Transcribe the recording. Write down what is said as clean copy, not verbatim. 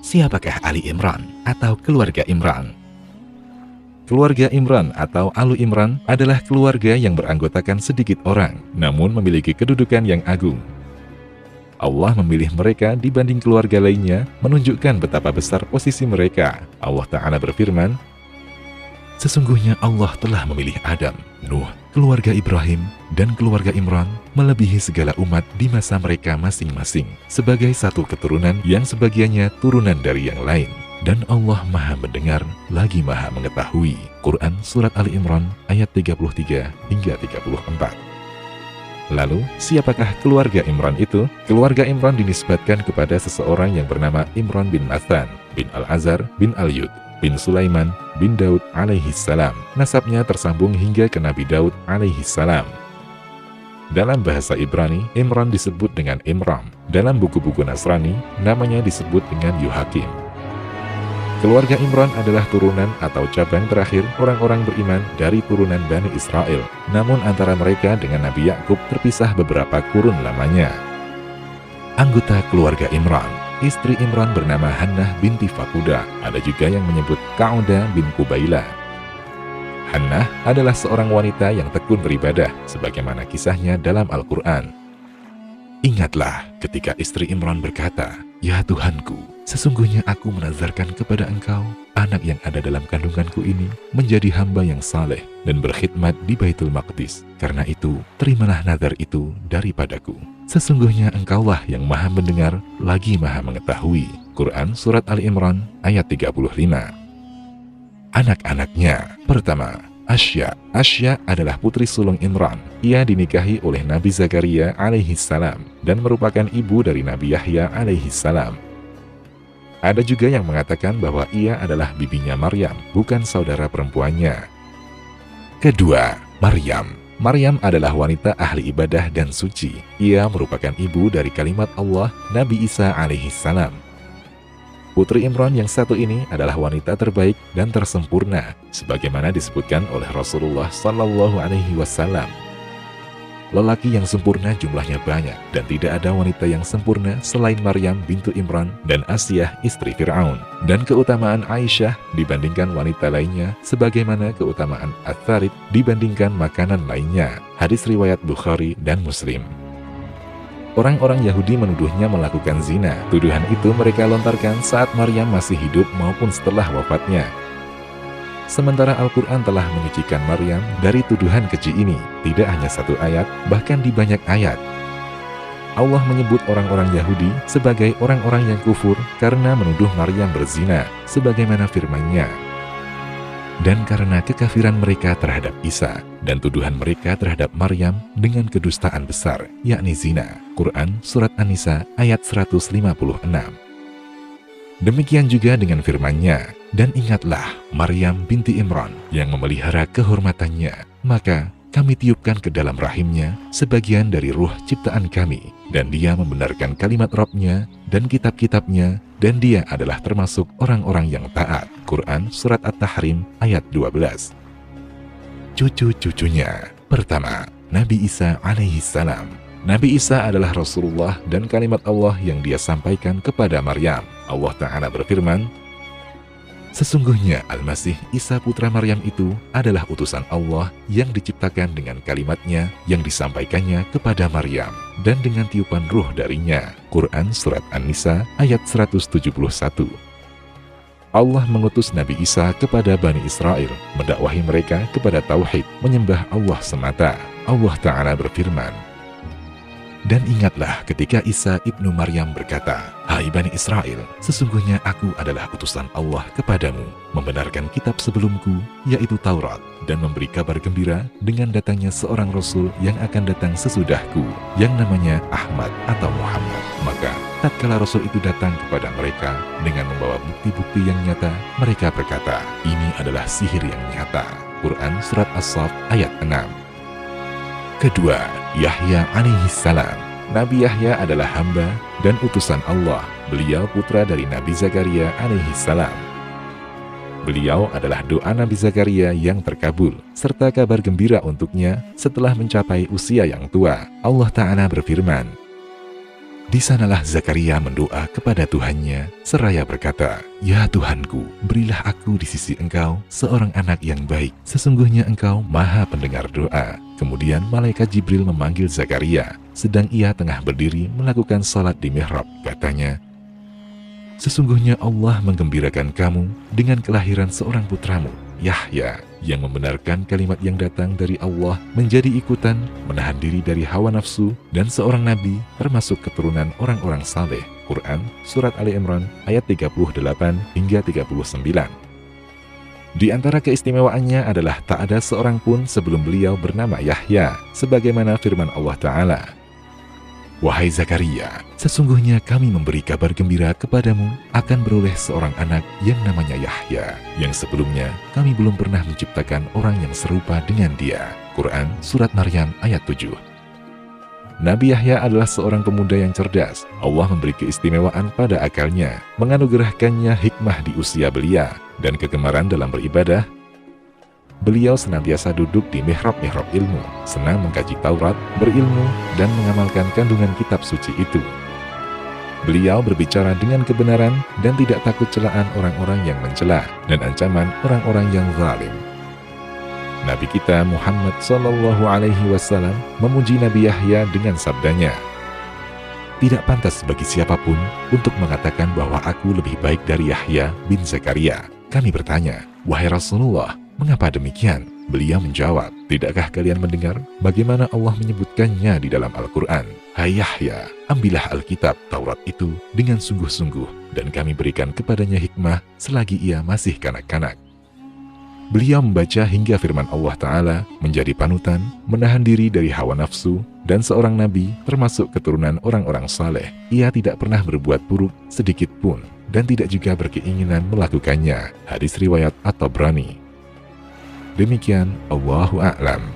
Siapakah Ali Imran atau keluarga Imran? Keluarga Imran atau Alu Imran adalah keluarga yang beranggotakan sedikit orang, namun memiliki kedudukan yang agung. Allah memilih mereka dibanding keluarga lainnya, menunjukkan betapa besar posisi mereka. Allah Ta'ala berfirman, "Sesungguhnya Allah telah memilih Adam, Nuh, keluarga Ibrahim, dan keluarga Imran melebihi segala umat di masa mereka masing-masing, sebagai satu keturunan yang sebagiannya turunan dari yang lain. Dan Allah Maha Mendengar lagi Maha Mengetahui." Quran Surat Ali Imran ayat 33 hingga 34. Lalu, siapakah keluarga Imran itu? Keluarga Imran dinisbatkan kepada seseorang yang bernama Imran bin Mathan, bin Al-Azhar, bin Al-Yud, bin Sulaiman, bin Daud alaihissalam. Nasabnya tersambung hingga ke Nabi Daud alaihissalam. Dalam bahasa Ibrani, Imran disebut dengan Imram. Dalam buku-buku Nasrani, namanya disebut dengan Yuhakim. Keluarga Imran adalah turunan atau cabang terakhir orang-orang beriman dari turunan Bani Israel. Namun antara mereka dengan Nabi Yakub terpisah beberapa kurun lamanya. Anggota keluarga Imran, istri Imran bernama Hannah binti Fakuda. Ada juga yang menyebut Kauda bin Kubailah. Hannah adalah seorang wanita yang tekun beribadah, sebagaimana kisahnya dalam Al-Quran. Ingatlah ketika istri Imran berkata, "Ya Tuhanku, sesungguhnya aku menazarkan kepada Engkau anak yang ada dalam kandunganku ini menjadi hamba yang saleh dan berkhidmat di Baitul Maqdis. Karena itu, terimalah nazar itu daripadaku. Sesungguhnya Engkaulah yang Maha Mendengar lagi Maha Mengetahui." Quran Surat Ali Imran ayat 35. Anak-anaknya. Pertama, Asya. Asya adalah putri sulung Imran. Ia dinikahi oleh Nabi Zakaria alaihissalam dan merupakan ibu dari Nabi Yahya alaihissalam. Ada juga yang mengatakan bahwa ia adalah bibinya Maryam, bukan saudara perempuannya. Kedua, Maryam. Maryam adalah wanita ahli ibadah dan suci. Ia merupakan ibu dari kalimat Allah Nabi Isa alaihissalam. Putri Imran yang satu ini adalah wanita terbaik dan tersempurna, sebagaimana disebutkan oleh Rasulullah Sallallahu Alaihi Wasallam. Lelaki yang sempurna jumlahnya banyak, dan tidak ada wanita yang sempurna selain Maryam bintu Imran dan Asyah istri Fir'aun. Dan keutamaan Aisyah dibandingkan wanita lainnya, sebagaimana keutamaan Ats-Tsarid dibandingkan makanan lainnya. Hadis riwayat Bukhari dan Muslim. Orang-orang Yahudi menuduhnya melakukan zina. Tuduhan itu mereka lontarkan saat Maryam masih hidup maupun setelah wafatnya. Sementara Al-Quran telah menyucikan Maryam dari tuduhan keji ini. Tidak hanya satu ayat, bahkan di banyak ayat. Allah menyebut orang-orang Yahudi sebagai orang-orang yang kufur karena menuduh Maryam berzina, sebagaimana firman-Nya. Dan karena kekafiran mereka terhadap Isa dan tuduhan mereka terhadap Maryam dengan kedustaan besar, yakni zina. Quran Surat An-Nisa ayat 156. Demikian juga dengan firman-Nya, "Dan ingatlah Maryam binti Imran yang memelihara kehormatannya, maka kami tiupkan ke dalam rahimnya sebagian dari ruh ciptaan kami, dan dia membenarkan kalimat Rabb-Nya dan kitab-kitabnya, dan dia adalah termasuk orang-orang yang taat." Quran Surat At-Tahrim ayat 12. Cucu-cucunya. Pertama, Nabi Isa alaihissalam. Nabi Isa adalah Rasulullah dan kalimat Allah yang dia sampaikan kepada Maryam. Allah Ta'ala berfirman, "Sesungguhnya Al-Masih Isa putra Maryam itu adalah utusan Allah yang diciptakan dengan kalimatnya yang disampaikannya kepada Maryam dan dengan tiupan ruh darinya." Quran Surat An-Nisa ayat 171. Allah mengutus Nabi Isa kepada Bani Israel, mendakwahi mereka kepada tauhid, menyembah Allah semata. Allah Ta'ala berfirman, "Dan ingatlah ketika Isa ibnu Maryam berkata, 'Hai Bani Israel, sesungguhnya aku adalah utusan Allah kepadamu, membenarkan kitab sebelumku, yaitu Taurat, dan memberi kabar gembira dengan datangnya seorang Rasul yang akan datang sesudahku, yang namanya Ahmad atau Muhammad.' Maka, tatkala Rasul itu datang kepada mereka dengan membawa bukti-bukti yang nyata, mereka berkata, 'Ini adalah sihir yang nyata.' Quran Surat As-Saff ayat 6. Kedua, Yahya alaihissalam. Nabi Yahya adalah hamba dan utusan Allah. Beliau putra dari Nabi Zakaria alaihissalam. Beliau adalah doa Nabi Zakaria yang terkabul, serta kabar gembira untuknya setelah mencapai usia yang tua. Allah Ta'ala berfirman, Di sanalah Zakaria mendoa kepada Tuhannya, seraya berkata, "Ya Tuhanku, berilah aku di sisi Engkau seorang anak yang baik. Sesungguhnya Engkau Maha Pendengar doa." Kemudian malaikat Jibril memanggil Zakaria, sedang ia tengah berdiri melakukan salat di mihrab. Katanya, "Sesungguhnya Allah menggembirakan kamu dengan kelahiran seorang putramu, Yahya, yang membenarkan kalimat yang datang dari Allah, menjadi ikutan, menahan diri dari hawa nafsu, dan seorang nabi termasuk keturunan orang-orang saleh." Quran Surat Ali Imran ayat 38 hingga 39. Di antara keistimewaannya adalah tak ada seorang pun sebelum beliau bernama Yahya, sebagaimana firman Allah Ta'ala, "Wahai Zakaria, sesungguhnya kami memberi kabar gembira kepadamu akan beroleh seorang anak yang namanya Yahya, yang sebelumnya kami belum pernah menciptakan orang yang serupa dengan dia." Quran Surat Maryam ayat 7. Nabi Yahya adalah seorang pemuda yang cerdas. Allah memberi keistimewaan pada akalnya, menganugerahkannya hikmah di usia belia, dan kegemaran dalam beribadah. Beliau senantiasa duduk di mihrab-mihrab ilmu, senang mengkaji Taurat, berilmu, dan mengamalkan kandungan kitab suci itu. Beliau berbicara dengan kebenaran dan tidak takut celaan orang-orang yang mencela dan ancaman orang-orang yang zalim. Nabi kita Muhammad SAW memuji Nabi Yahya dengan sabdanya, "Tidak pantas bagi siapapun untuk mengatakan bahwa aku lebih baik dari Yahya bin Zakaria." Kami bertanya, "Wahai Rasulullah, mengapa demikian?" Beliau menjawab, "Tidakkah kalian mendengar bagaimana Allah menyebutkannya di dalam Al-Quran? Hai Yahya, ambillah Alkitab Taurat itu dengan sungguh-sungguh, dan kami berikan kepadanya hikmah selagi ia masih kanak-kanak." Beliau membaca hingga firman Allah Ta'ala, menjadi panutan, menahan diri dari hawa nafsu, dan seorang nabi termasuk keturunan orang-orang saleh. Ia tidak pernah berbuat buruk sedikit pun, dan tidak juga berkeinginan melakukannya. Hadis riwayat At-Tabrani. Demikian, Allahu A'lam.